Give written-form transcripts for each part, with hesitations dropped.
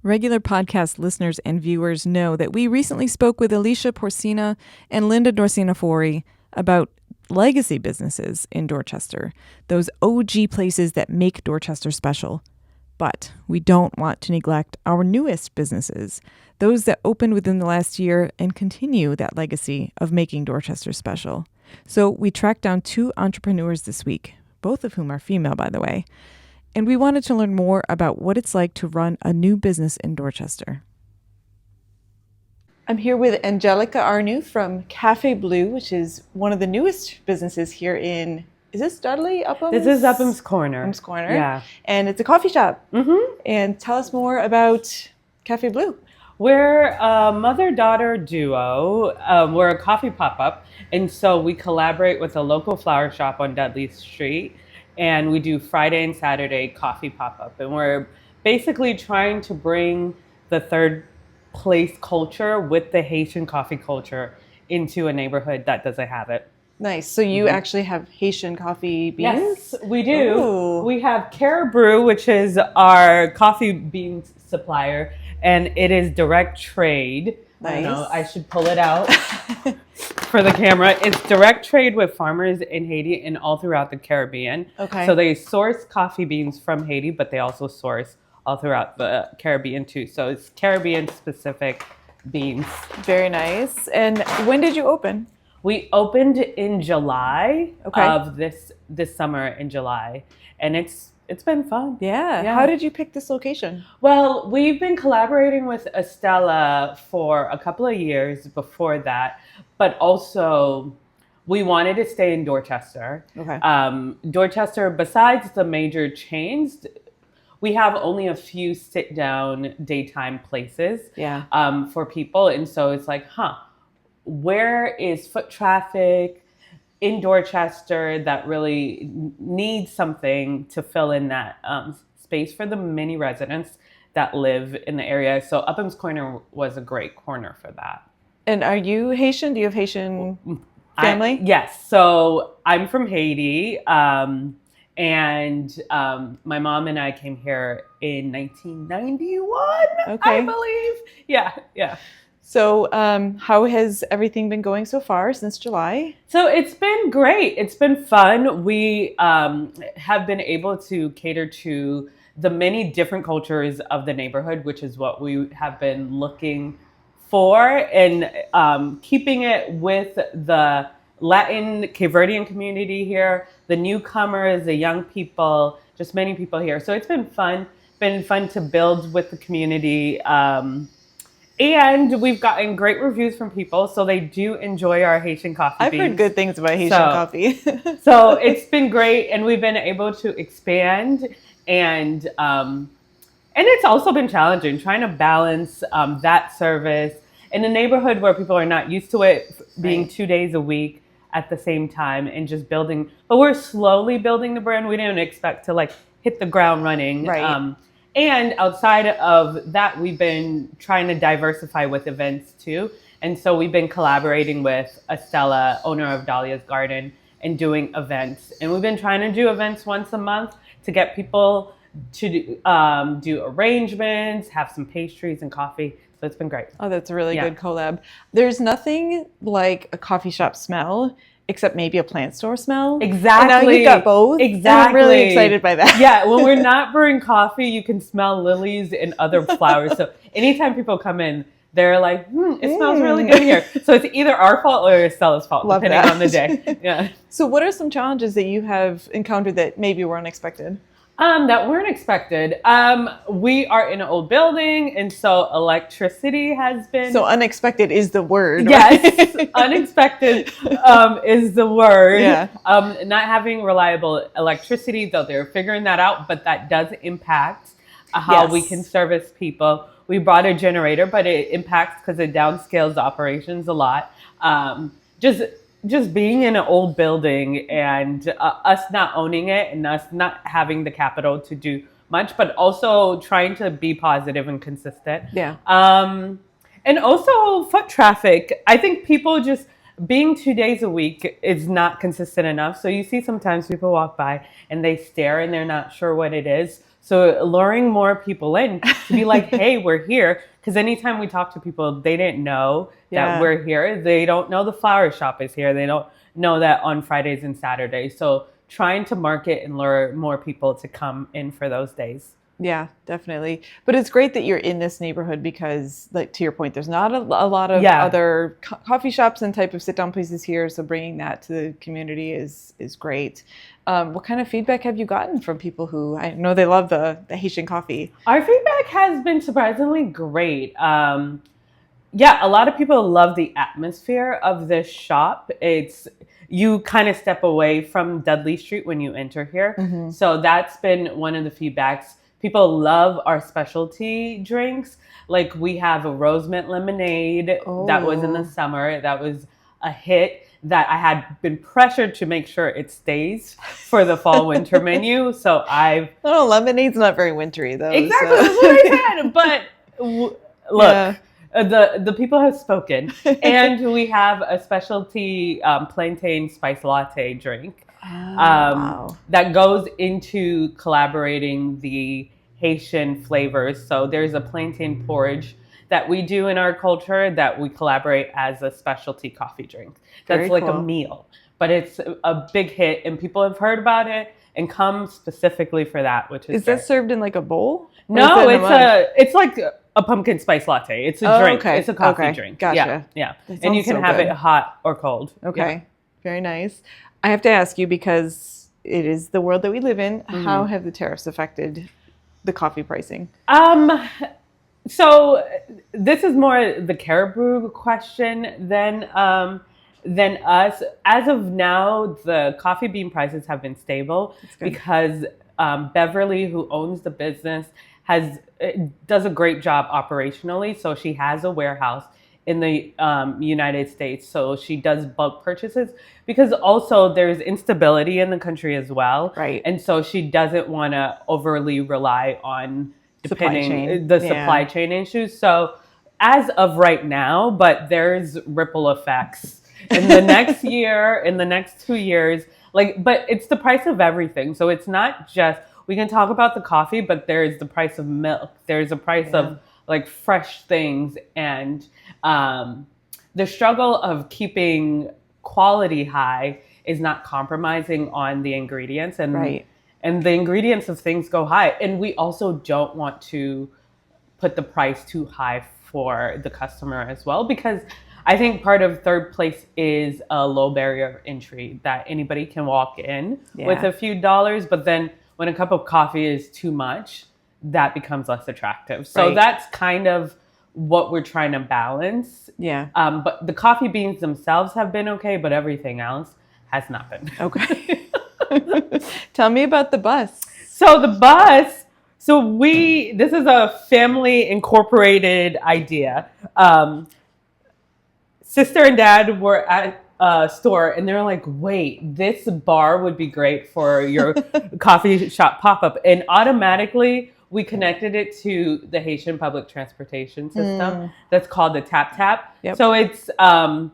Regular podcast listeners and viewers know that we recently spoke with Alicia Porcina and Linda Dorsina-Fori about legacy businesses in Dorchester, those OG places that make Dorchester special. But we don't want to neglect our newest businesses, those that opened within the last year and continue that legacy of making Dorchester special. So we tracked down two entrepreneurs this week, both of whom are female, by the way. And we wanted to learn more about what it's like to run a new business in Dorchester. I'm here with Angelica Arnoux from Café Bleu, which is one of the newest businesses here in, is this Dudley? Upham's? This is Upham's Corner. Upham's Corner. Yeah. And it's a coffee shop. Mm-hmm. And tell us more about Café Bleu. We're a mother-daughter duo. We're a coffee pop-up. And so we collaborate with a local flower shop on Dudley Street. And we do Friday and Saturday coffee pop-up. And we're basically trying to bring the third place culture with the Haitian coffee culture into a neighborhood that doesn't have it. Nice. So you actually have Haitian coffee beans? Yes, we do. Ooh. We have Brew, which is our coffee bean supplier, and it is direct trade. Nice. I know, I should pull it out for the camera. It's direct trade with farmers in Haiti and all throughout the Caribbean. Okay. So they source coffee beans from Haiti, but they also source all throughout the Caribbean too. So it's Caribbean specific beans. Very nice. And when did you open? We opened in July Okay. of this summer in July, and it's been fun. Yeah. Yeah. How did you pick this location? Well, we've been collaborating with Estella for a couple of years before that, but also we wanted to stay in Dorchester. Okay. Dorchester, besides the major chains, we have only a few sit-down daytime places Yeah. for people, and so it's like, where is foot traffic in Dorchester that really needs something to fill in that space for the many residents that live in the area? So Upham's Corner was a great corner for that. And are you Haitian? Do you have Haitian family? Yes. So I'm from Haiti. And my mom and I came here in 1991, Okay. I believe. Yeah. So how has everything been going so far since July? So it's been great. It's been fun. We have been able to cater to the many different cultures of the neighborhood, which is what we have been looking for, and keeping it with the Latin Cape Verdean community here, the newcomers, the young people, just many people here. So it's been fun to build with the community. And we've gotten great reviews from people, so they do enjoy our Haitian coffee beans. I've heard good things about Haitian coffee. So it's been great, and we've been able to expand, and it's also been challenging trying to balance that service in a neighborhood where people are not used to it being Right. 2 days a week at the same time, and just building. But we're slowly building the brand. We didn't expect to hit the ground running. Right. And outside of that, we've been trying to diversify with events too. And so we've been collaborating with Estella, owner of Dahlia's Garden, and doing events. And we've been trying to do events once a month to get people to do arrangements, have some pastries and coffee. So it's been great. Oh, that's a really Yeah. good collab. There's nothing like a coffee shop smell, except maybe a plant store smell. Exactly. And now you've got both. Exactly. And I'm really excited by that. Yeah, when we're not brewing coffee, you can smell lilies and other flowers. So anytime people come in, they're like, it smells really good here. So it's either our fault or Stella's fault, Love depending that. on the day. Yeah. So what are some challenges that you have encountered that maybe were unexpected? That weren't expected. We are in an old building, and so electricity has been... So unexpected is the word. Yes, right? unexpected is the word. Yeah. Not having reliable electricity, though they're figuring that out, but that does impact how we Yes. can service people. We brought a generator, but it impacts because it downscales the operations a lot. Just being in an old building and us not owning it and us not having the capital to do much, but also trying to be positive and consistent. Yeah. And also foot traffic. I think people just being 2 days a week is not consistent enough. So you see sometimes people walk by and they stare and they're not sure what it is. So luring more people in to be like, hey, we're here. Because anytime we talk to people, they didn't know that we're here. They don't know the flower shop is here. They don't know that on Fridays and Saturdays. So trying to market and lure more people to come in for those days. Yeah, definitely. But it's great that you're in this neighborhood because, like, to your point, there's not a lot of other coffee shops and type of sit-down places here. So bringing that to the community is great. What kind of feedback have you gotten from people who, I know they love the Haitian coffee? Our feedback has been surprisingly great. Yeah, a lot of people love the atmosphere of this shop. You kind of step away from Dudley Street when you enter here. Mm-hmm. So that's been one of the feedbacks. People love our specialty drinks. Like we have a rose mint lemonade that was in the summer. That was a hit that I had been pressured to make sure it stays for the fall winter menu. So lemonade's not very wintry though. Exactly, so. That's what I said. But look, the people have spoken. And we have a specialty plantain spice latte drink. Wow. That goes into collaborating the Haitian flavors. So there's a plantain porridge that we do in our culture that we collaborate as a specialty coffee drink. That's like a meal, but it's a big hit and people have heard about it and come specifically for that, which is that served in like a bowl? No, it's like a pumpkin spice latte. It's a drink. Okay. It's a coffee drink. Gotcha. Yeah. And you can have it hot or cold. Okay. Yeah. Very nice. I have to ask you, because it is the world that we live in, how have the tariffs affected the coffee pricing? So this is more the Caribou question than us. As of now, the coffee bean prices have been stable because Beverly, who owns the business, does a great job operationally. So she has a warehouse in the United States. So she does bulk purchases because also there's instability in the country as well. Right. And so she doesn't want to overly rely on supply chain issues. So as of right now, but there's ripple effects in the next year, in the next 2 years, but it's the price of everything. So it's not just, we can talk about the coffee, but there's the price of milk. There's a price of fresh things, and the struggle of keeping quality high is not compromising on the ingredients, and the ingredients of things go high. And we also don't want to put the price too high for the customer as well, because I think part of third place is a low barrier of entry that anybody can walk in with a few dollars, but then when a cup of coffee is too much, that becomes less attractive. So that's kind of what we're trying to balance. Yeah. But the coffee beans themselves have been okay, but everything else has not been. Okay. Tell me about the bus. So the bus, this is a family incorporated idea. Sister and dad were at a store and they're like, wait, this bar would be great for your coffee shop pop-up. And automatically we connected it to the Haitian public transportation system that's called the Tap Tap. Yep. So it's, I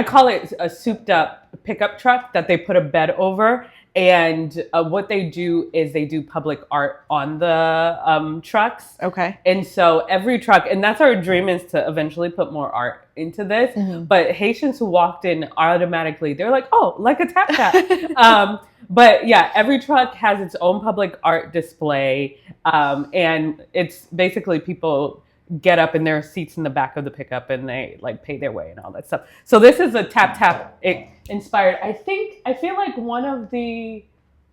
call it a souped up pickup truck that they put a bed over. And what they do is they do public art on the trucks. Okay. And so every truck, and that's our dream, is to eventually put more art into this. Mm-hmm. But Haitians who walked in automatically, they're like, oh, like a tap tap. But yeah, every truck has its own public art display. And it's basically people get up in their seats in the back of the pickup and they pay their way and all that stuff. So this is a tap tap inspired. I feel like one of the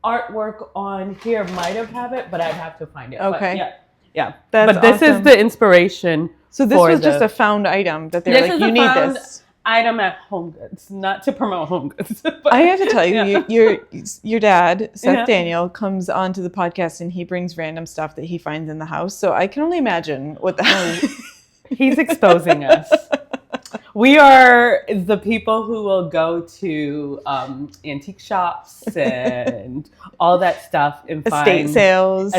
artwork on here might have it, but I'd have to find it. Okay. But yeah. That's but this awesome. Is the inspiration. So this was just a found item that they're like, you need this item at Home Goods, not to promote Home Goods. But, I have to tell you, your dad, Seth Daniel, comes onto the podcast and he brings random stuff that he finds in the house. So I can only imagine what the hell he's exposing us. We are the people who will go to antique shops and all that stuff and estate sales.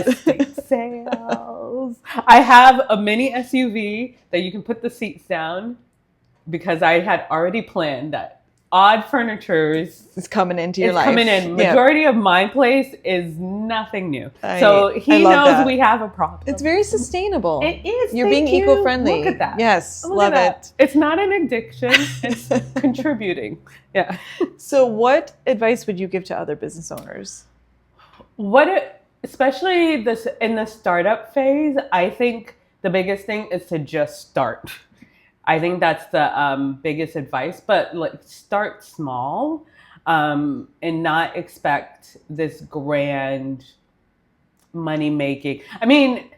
I have a mini SUV that you can put the seats down, because I had already planned that odd furnitures It's coming into your life. coming in. Yeah. Majority of my place is nothing new. I So he love knows that. we have a problem. It's very sustainable. It is. You're Thank being you. eco-friendly. Look at that. Yes, Look love at that. it. It's not an addiction. It's contributing. Yeah. So what advice would you give to other business owners? Especially this in the startup phase, I think the biggest thing is to just start. I think that's the biggest advice, but like start small and not expect this grand money making. I mean,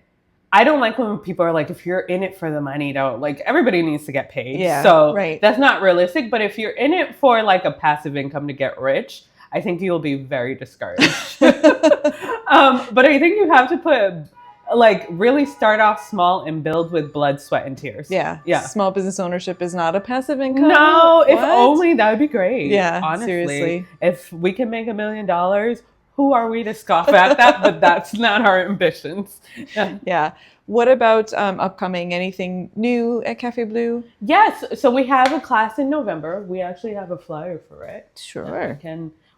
I don't like when people are like, if you're in it for the money, don't like everybody needs to get paid. Yeah, so right. That's not realistic. But if you're in it for like a passive income to get rich, I think you'll be very discouraged. But I think you have to put like really start off small and build with blood, sweat, and tears. Yeah. Yeah. Small business ownership is not a passive income. No, if What? only that would be great. Yeah, honestly. seriously. If we can make $1 million, who are we to scoff at that? But that's not our ambitions. Yeah. Yeah. What about upcoming? Anything new at Café Bleu? Yes. So we have a class in November. We actually have a flyer for it. Sure.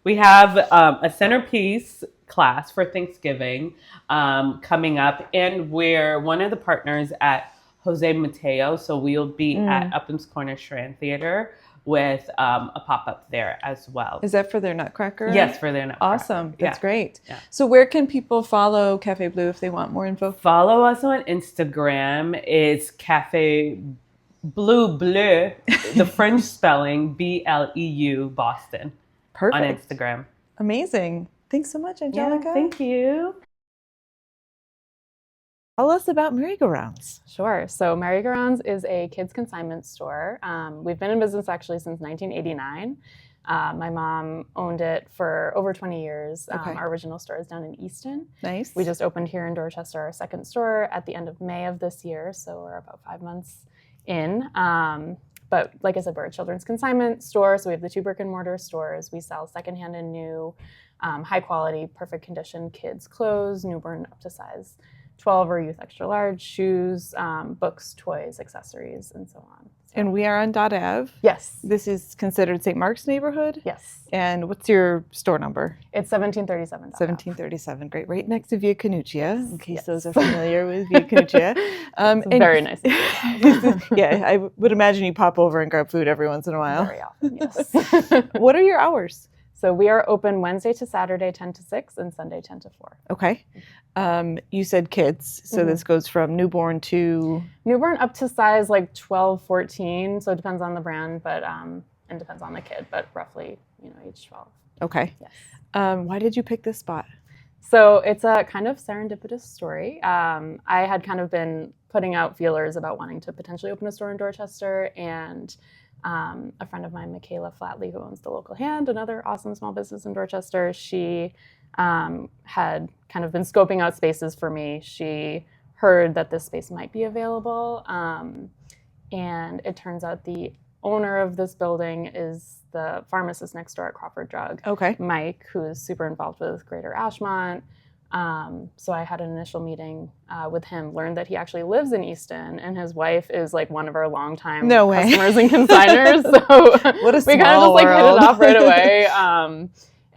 We have a centerpiece class for Thanksgiving coming up, and we're one of the partners at Jose Matteo. So we'll be at Upham's Corner Strand Theater with a pop-up there as well. Is that for their Nutcracker? Yes, for their Nutcracker. Awesome. That's Yeah. great. Yeah. So where can people follow Café Bleu if they want more info? Follow us on Instagram. It's Café Bleu, the French spelling, BLEU, Boston. Perfect. On Instagram. Amazing. Thanks so much, Angelica. Yeah, thank you. Tell us about merry-go-rounds. Sure. So Merry-Go-Rounds is a kids consignment store. We've been in business actually since 1989. My mom owned it for over 20 years. Okay. Our original store is down in Easton. Nice. We just opened here in Dorchester our second store at the end of May of this year, so we're about 5 months in. But like I said, we're a children's consignment store, so we have the 2 brick and mortar stores. We sell secondhand and new, high quality, perfect condition kids' clothes, newborn up to size 12 or youth extra large, shoes, books, toys, accessories, and so on. So, And we are on Dot Ave. yes. This is considered St. Mark's neighborhood. Yes. And what's your store number? It's 1737. 1737. Great. Right next to Via Canuccia, in case Yes. those are familiar with Via Canuccia. It's very nice. Yeah, I would imagine you pop over and grab food every once in a while. Very often, yes. What are your hours? So we are open Wednesday to Saturday 10 to 6 and Sunday 10 to 4. Okay. You said kids, so this goes from newborn to... Newborn up to size like 12, 14. So it depends on the brand, but and depends on the kid, but roughly, age 12. Okay. Yes. Why did you pick this spot? So it's a kind of serendipitous story. I had kind of been putting out feelers about wanting to potentially open a store in Dorchester, and a friend of mine, Michaela Flatley, who owns The Local Hand, another awesome small business in Dorchester, she had kind of been scoping out spaces for me. She heard that this space might be available, and it turns out the owner of this building is the pharmacist next door at Crawford Drug, Okay. Mike, who is super involved with Greater Ashmont. So I had an initial meeting with him, learned that he actually lives in Easton, and his wife is like one of our longtime customers and consigners. So What a we kind of just small like hit world. it off right away.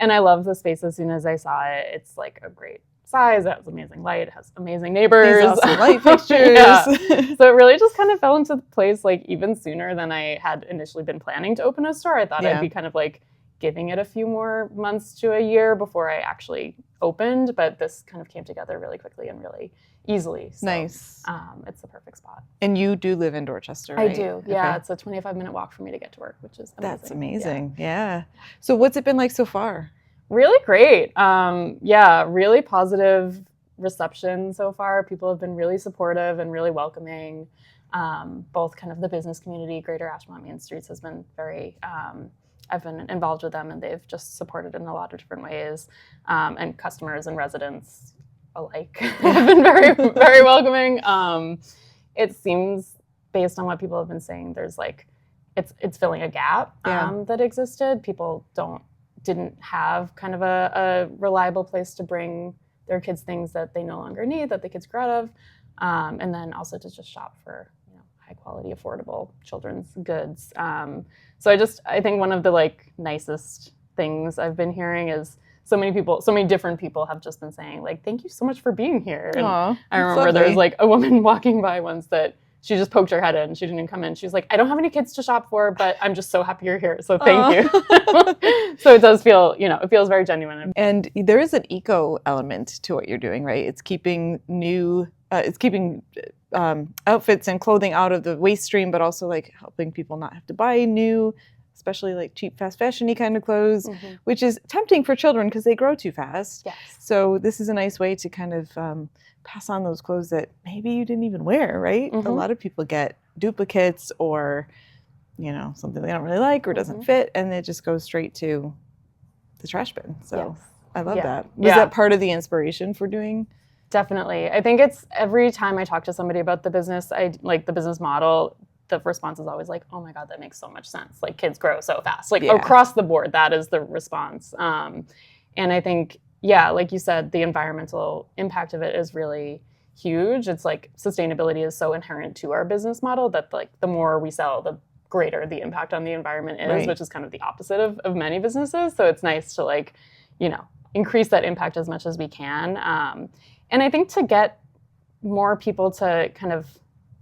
And I love the space as soon as I saw it. It's like a great size. It has amazing light. It has amazing neighbors. These awesome light fixtures. Yeah. So it really just kind of fell into place like even sooner than I had initially been planning to open a store. I thought I'd be kind of like giving it a few more months to a year before I actually opened, but this kind of came together really quickly and really easily. So, Nice. It's the perfect spot. And you do live in Dorchester, right? I do. Yeah, Okay. it's a 25-minute walk for me to get to work, which is amazing. That's amazing. Yeah. So what's it been like so far? Really great. Really positive reception so far. People have been really supportive and really welcoming. Both kind of the business community, Greater Ashmont Main Streets has been very, I've been involved with them and they've just supported in a lot of different ways. And customers and residents alike have been very, very welcoming. It seems, based on what people have been saying, there's like, it's filling a gap that existed. People didn't have kind of a reliable place to bring their kids things that they no longer need, that the kids grew out of. And then also to just shop for high quality, affordable children's goods. So I think one of the like nicest things I've been hearing is so many different people have just been saying like, thank you so much for being here. And Aw, I remember there was like a woman walking by once that she just poked her head in. She didn't even come in. She was like, I don't have any kids to shop for, but I'm just so happy you're here. So thank you. So it does feel, it feels very genuine. And there is an eco element to what you're doing, right? It's keeping outfits and clothing out of the waste stream, but also like helping people not have to buy new, especially like cheap fast fashion-y kind of clothes, which is tempting for children because they grow too fast. Yes. So this is a nice way to kind of pass on those clothes that maybe you didn't even wear, right? A lot of people get duplicates or, something they don't really like or doesn't fit, and it just goes straight to the trash bin. So I love that. Was that part of the inspiration for doing? Definitely. I think it's every time I talk to somebody about the business, the business model, the response is always like, oh my God, that makes so much sense. Like kids grow so fast. Like across the board, that is the response. And I think, like you said, the environmental impact of it is really huge. It's like sustainability is so inherent to our business model that like the more we sell, the greater the impact on the environment is, which is kind of the opposite of many businesses. So it's nice to like, increase that impact as much as we can. And I think to get more people to kind of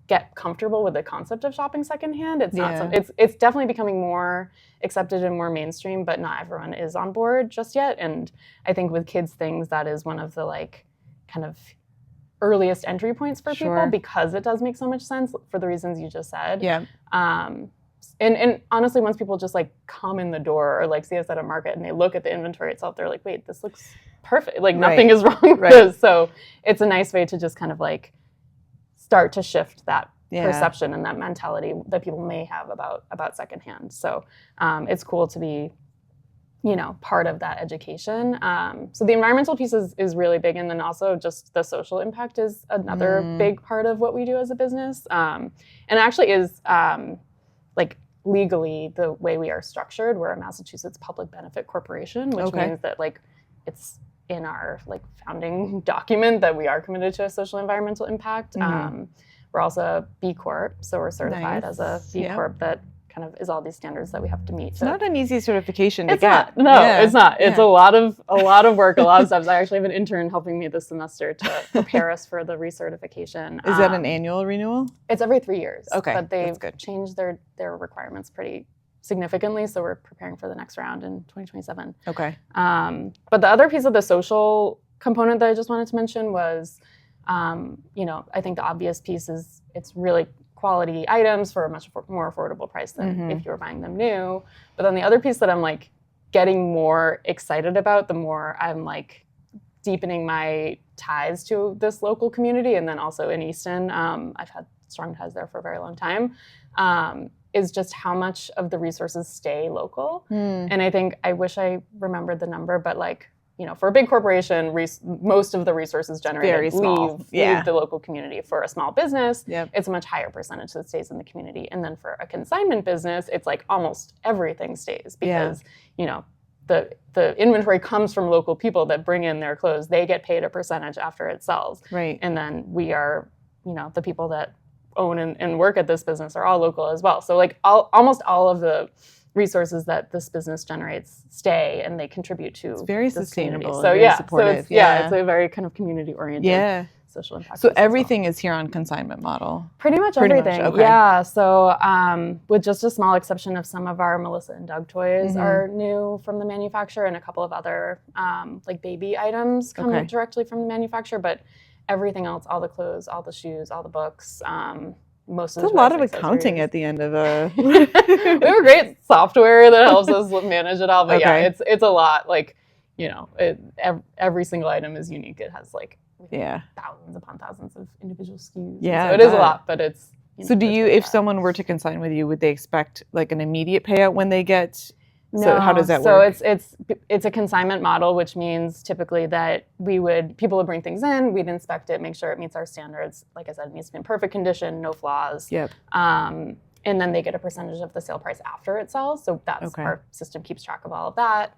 get comfortable with the concept of shopping secondhand, it's not it's definitely becoming more accepted and more mainstream, but not everyone is on board just yet. And I think with kids things, that is one of the like kind of earliest entry points for people because it does make so much sense for the reasons you just said. And honestly, once people just like come in the door or like see us at a market and they look at the inventory itself, they're like, wait, this looks perfect. Like nothing is wrong with this. So it's a nice way to just kind of like start to shift that perception and that mentality that people may have about secondhand. So it's cool to be, part of that education. So the environmental piece is really big. And then also just the social impact is another big part of what we do as a business. And actually is like legally the way we are structured. We're a Massachusetts public benefit corporation, which means that like it's in our like founding document that we are committed to a social environmental impact. We're also a B Corp, so we're certified as a B Corp that kind of is all these standards that we have to meet. It's not an easy certification to get. It's not. It's a lot of work, a lot of steps. I actually have an intern helping me this semester to prepare us for the recertification. Is that an annual renewal? It's every 3 years. Okay, but they've changed their requirements pretty significantly, so we're preparing for the next round in 2027. Okay. But the other piece of the social component that I just wanted to mention was, I think the obvious piece is it's really quality items for a much more affordable price than if you were buying them new. But then the other piece that I'm like getting more excited about, the more I'm like deepening my ties to this local community, and then also in Easton, I've had strong ties there for a very long time, is just how much of the resources stay local. And I think, I wish I remembered the number, but like, for a big corporation, most of the resources generated leave the local community. For a small business, it's a much higher percentage that stays in the community. And then for a consignment business, it's like almost everything stays because, the inventory comes from local people that bring in their clothes. They get paid a percentage after it sells. Right. And then we are, the people that own and work at this business are all local as well. So like almost all of the resources that this business generates stay, and they contribute to it's very sustainable. So very supportive. It's a very kind of community oriented social impact. So everything is here on consignment model. Pretty much everything. Okay. Yeah. So with just a small exception of some of our Melissa and Doug toys are new from the manufacturer, and a couple of other like baby items come directly from the manufacturer, but everything else, all the clothes, all the shoes, all the books, most of the a lot of accounting at the end of a we have a great software that helps us manage it all, but it's a lot. Like every single item is unique. It has like thousands upon thousands of individual SKUs. So it is a lot, but it's so do you, if someone were to consign with you, would they expect like an immediate payout when they get? No. So how does that work? So it's a consignment model, which means typically that people would bring things in, we'd inspect it, make sure it meets our standards. Like I said, it needs to be in perfect condition, no flaws. Yep. And then they get a percentage of the sale price after it sells. So that's our system keeps track of all of that.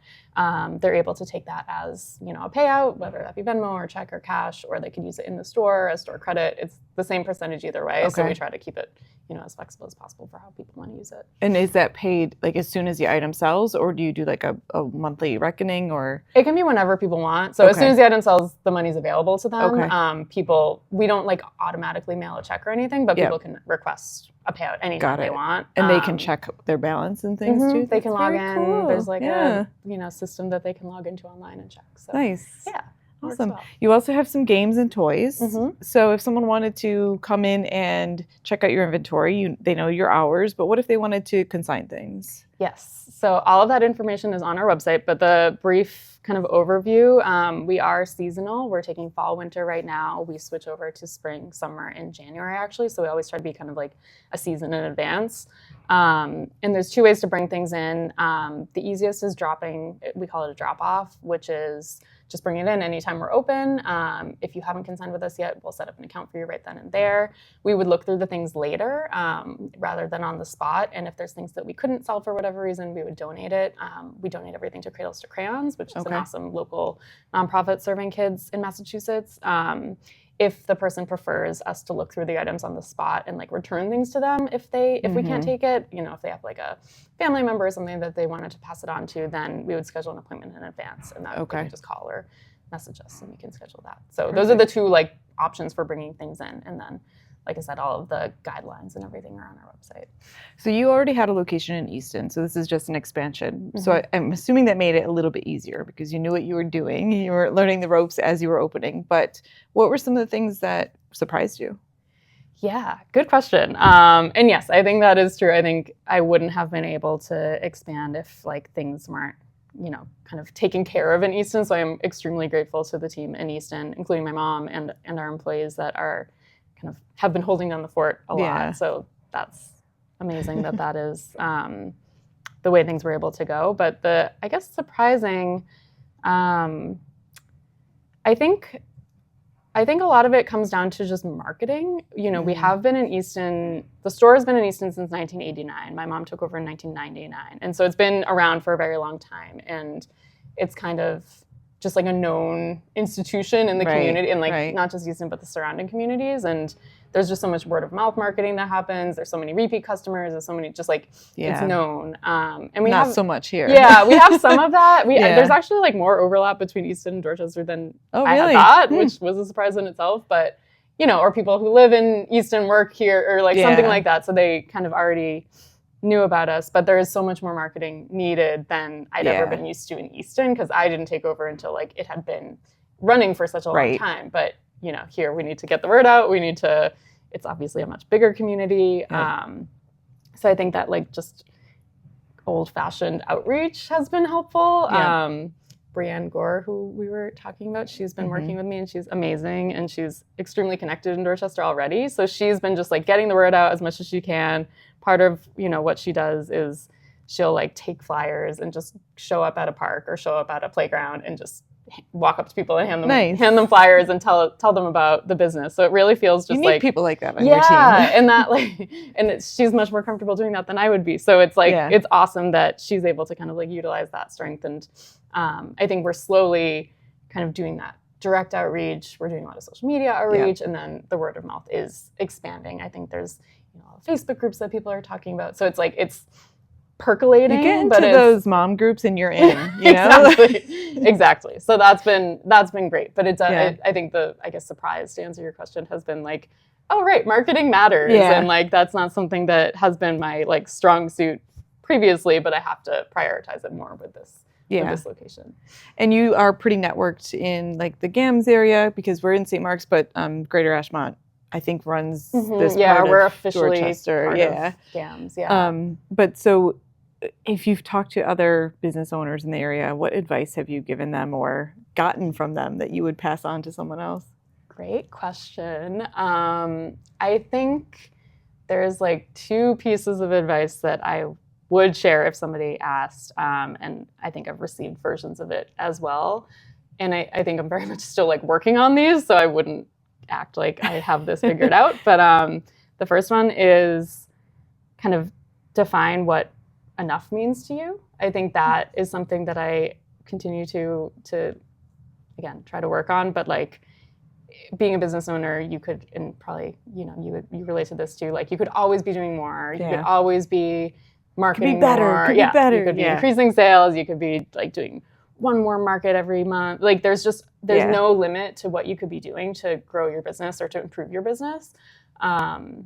They're able to take that as a payout, whether that be Venmo or check or cash, or they could use it in the store as store credit. the same percentage either way. So Okay. we try to keep it, as flexible as possible for how people want to use it. And is that paid like as soon as the item sells, or do you do like a monthly reckoning, or? It can be whenever people want. So as soon as the item sells, the money's available to them. Okay. We don't like automatically mail a check or anything, but people can request a payout anytime they want. And they can check their balance and things too? They can log in. Cool. There's like a system that they can log into online and check. So, nice. Yeah. Awesome. Well. You also have some games and toys. So if someone wanted to come in and check out your inventory, they know your hours, but what if they wanted to consign things? Yes. So all of that information is on our website, but the brief kind of overview, we are seasonal. We're taking fall, winter right now. We switch over to spring, summer in January, actually. So we always try to be kind of like a season in advance. And there's 2 ways to bring things in. The easiest is dropping, we call it a drop off, which is just bring it in anytime we're open. If you haven't consigned with us yet, we'll set up an account for you right then and there. We would look through the things later rather than on the spot. And if there's things that we couldn't sell for whatever reason, we would donate it. We donate everything to Cradles to Crayons, which is an awesome local nonprofit serving kids in Massachusetts. If the person prefers us to look through the items on the spot and like return things to them if we can't take it, if they have like a family member or something that they wanted to pass it on to, then we would schedule an appointment in advance, and that they can just call or message us and we can schedule that. So those are the 2 like options for bringing things in, and then like I said, all of the guidelines and everything are on our website. So you already had a location in Easton, so this is just an expansion. So I'm assuming that made it a little bit easier because you knew what you were doing. You were learning the ropes as you were opening. But what were some of the things that surprised you? Yeah, good question. And yes, I think that is true. I think I wouldn't have been able to expand if like things weren't, kind of taken care of in Easton. So I'm extremely grateful to the team in Easton, including my mom and our employees that are kind of have been holding down the fort a lot. So that's amazing that is the way things were able to go. But I guess surprising, I think a lot of it comes down to just marketing. We have been in Easton, the store has been in Easton since 1989. My mom took over in 1999. And so it's been around for a very long time. And it's kind of just like a known institution in the community, and like not just Easton, but the surrounding communities. And there's just so much word of mouth marketing that happens. There's so many repeat customers. There's so many, just like it's known. And we have so much here. Yeah, we have some of that. There's actually like more overlap between Easton and Dorchester than I had thought, which was a surprise in itself. But or people who live in Easton work here, or like something like that. So they kind of already knew about us, but there is so much more marketing needed than I'd ever been used to in Easton, because I didn't take over until like it had been running for such a long time. But here we need to get the word out. It's obviously a much bigger community. So I think that like just old-fashioned outreach has been helpful. Brianne Gore, who we were talking about, she's been working with me, and she's amazing, and she's extremely connected in Dorchester already. So she's been just like getting the word out as much as she can. Part of what she does is she'll like take flyers and just show up at a park or show up at a playground and just walk up to people and hand them flyers and tell them about the business. So it really feels just like people like that on your team. And that like, and she's much more comfortable doing that than I would be. So it's like it's awesome that she's able to kind of like utilize that strength. And I think we're slowly kind of doing that direct outreach. We're doing a lot of social media outreach, and then the word of mouth is expanding. I think there's Facebook groups that people are talking about. So it's like it's percolating. You get into those mom groups and you're in, Exactly. So that's been great. But it's I think I guess surprise to answer your question has been like, oh right, marketing matters, and like that's not something that has been my like strong suit previously, but I have to prioritize it more with this. This location. And you are pretty networked in like the GAMS area, because we're in St. Mark's, but Greater Ashmont I think runs this part we're of officially Dorchester. part of GAMS. But so if you've talked to other business owners in the area, what advice have you given them or gotten from them that you would pass on to someone else? Great question. I think there's like 2 pieces of advice that I would share if somebody asked, and I think I've received versions of it as well. And I think I'm very much still like working on these, so I wouldn't act like I have this figured out. But the first one is kind of define what enough means to you. I think that is something that I continue to again try to work on. But like being a business owner, you could, and probably, you relate to this too, like you could always be doing more. You could always be marketing more. Could be better. You could be increasing sales. You could be like doing one more market every month. Like there's no limit to what you could be doing to grow your business or to improve your business. And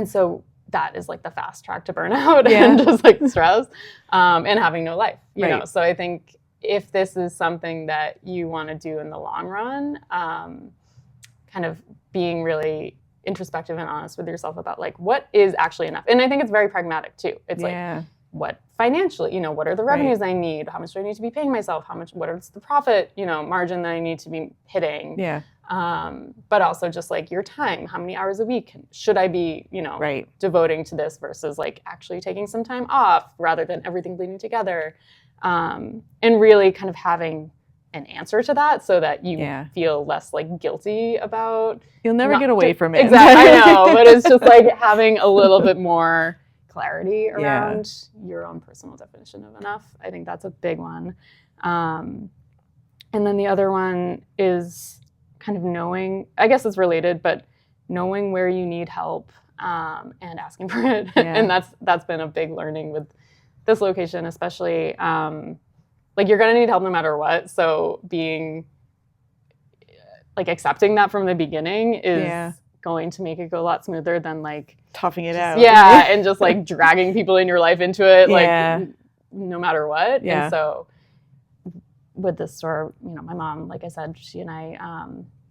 so that is like the fast track to burnout and just like stress and having no life, you know? So I think if this is something that you want to do in the long run, kind of being really introspective and honest with yourself about like what is actually enough. And I think it's very pragmatic too. It's like what financially, what are the revenues I need? How much do I need to be paying myself? What is the profit, margin that I need to be hitting? Yeah. But also just like your time, how many hours a week should I be, devoting to this versus like actually taking some time off rather than everything bleeding together. And really kind of having an answer to that so that you feel less like guilty about. You'll never get away from it. Exactly, I know, but it's just like having a little bit more clarity around your own personal definition of enough. I think that's a big one. And then the other one is kind of knowing, I guess it's related, but knowing where you need help and asking for it. And that's been a big learning with this location, especially. Like you're gonna need help no matter what. So being like accepting that from the beginning is going to make it go a lot smoother than like toughing it out. Yeah, and just like dragging people in your life into it, like no matter what. Yeah. And so with this store, my mom, like I said, she and I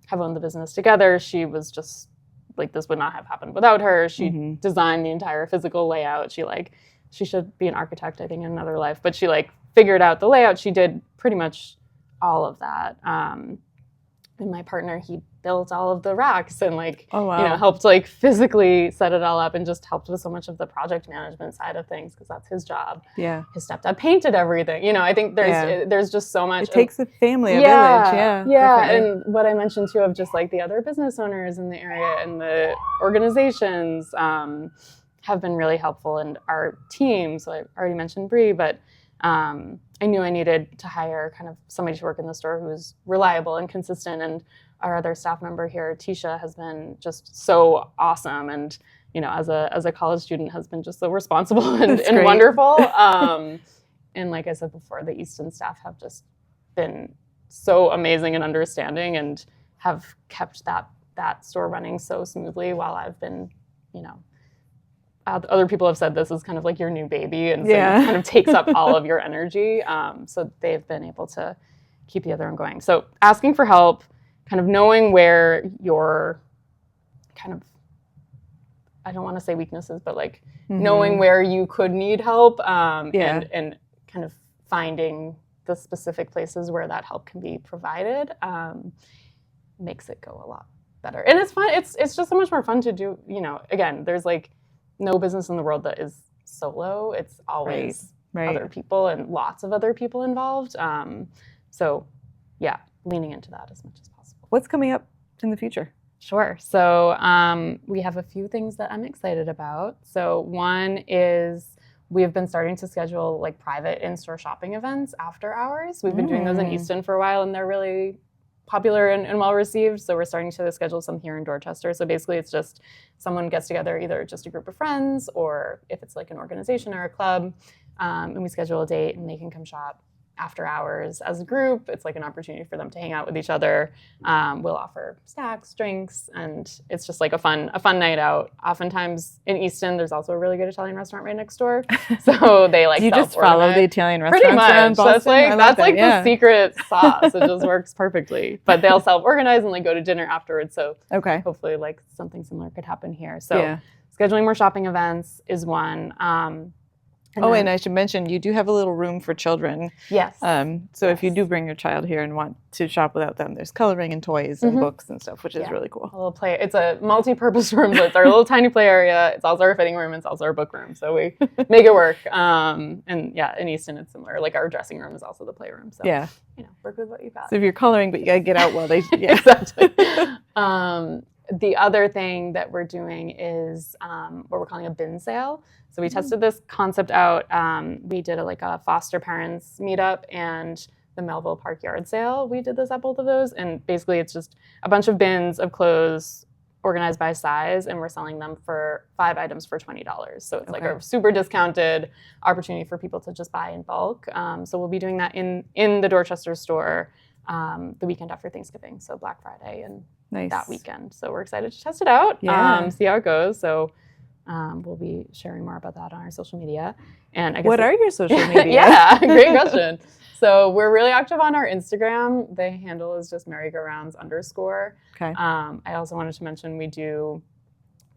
have owned the business together. She was just like, this would not have happened without her. She designed the entire physical layout. She should be an architect, I think, in another life, but she like figured out the layout. She did pretty much all of that. And my partner, he built all of the racks and like, helped like physically set it all up and just helped with so much of the project management side of things because that's his job. Yeah. His stepdad painted everything. I think there's just so much. It takes a family, a village. Yeah. Yeah. Definitely. And what I mentioned too of just like the other business owners in the area and the organizations have been really helpful, and our team. So I already mentioned Bree, but I knew I needed to hire kind of somebody to work in the store who was reliable and consistent. And our other staff member here, Tisha, has been just so awesome. And, as a college student has been just so responsible and wonderful. And like I said before, the Easton staff have just been so amazing and understanding and have kept that store running so smoothly while I've been, other people have said this is kind of like your new baby, and so it kind of takes up all of your energy. So they've been able to keep the other one going. So asking for help, kind of knowing where your kind of, I don't want to say weaknesses, but like knowing where you could need help and kind of finding the specific places where that help can be provided makes it go a lot better. And it's fun. It's just so much more fun to do. Again, there's like no business in the world that is solo. It's always other people and lots of other people involved. So leaning into that as much as possible. What's coming up in the future? Sure. So we have a few things that I'm excited about. So one is we have been starting to schedule like private in-store shopping events after hours. We've been doing those in Easton for a while, and they're really popular and well received. So we're starting to schedule some here in Dorchester. So basically it's just someone gets together, either just a group of friends or if it's like an organization or a club, and we schedule a date and they can come shop after hours as a group. It's like an opportunity for them to hang out with each other. We'll offer snacks, drinks, and it's just like a fun night out. Oftentimes in Easton, there's also a really good Italian restaurant right next door. So they like you just follow the Italian restaurants pretty much. Around Boston? That's like the secret sauce. It just works perfectly. But they'll self-organize and like go to dinner afterwards. So hopefully like something similar could happen here. So scheduling more shopping events is one. And I should mention, you do have a little room for children. Yes. So if you do bring your child here and want to shop without them, there's coloring and toys and books and stuff, which is really cool. A little play. It's a multi-purpose room. So it's our little tiny play area. It's also our fitting room. It's also our book room. So we make it work. And in Easton, it's similar. Like our dressing room is also the playroom. So work with what you've got. So if you're coloring, but you got to get out while they... Exactly. The other thing that we're doing is what we're calling a bin sale. So we tested this concept out. We did a foster parents meetup, and the Melville Park yard sale. We did this at both of those. And basically it's just a bunch of bins of clothes organized by size, and we're selling them for 5 items for $20. So it's like a super discounted opportunity for people to just buy in bulk. So we'll be doing that in the Dorchester store the weekend after Thanksgiving, so Black Friday and that weekend. So we're excited to test it out, see how it goes. So we'll be sharing more about that on our social media. And I guess what are your social media? Yeah, great question. So we're really active on our Instagram. The handle is just merry-go-rounds _. Okay. I also wanted to mention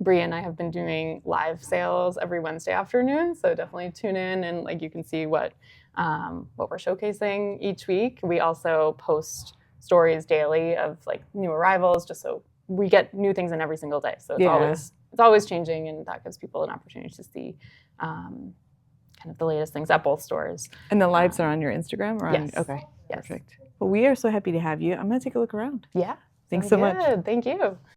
Bree and I have been doing live sales every Wednesday afternoon. So definitely tune in and like you can see what we're showcasing each week. We also post stories daily of like new arrivals, just so we get new things in every single day. So it's always changing, and that gives people an opportunity to see kind of the latest things at both stores. And the lives are on your Instagram? Or yes. Okay, yes. Perfect. Well, we are so happy to have you. I'm going to take a look around. Yeah. Thanks so much. Thank you.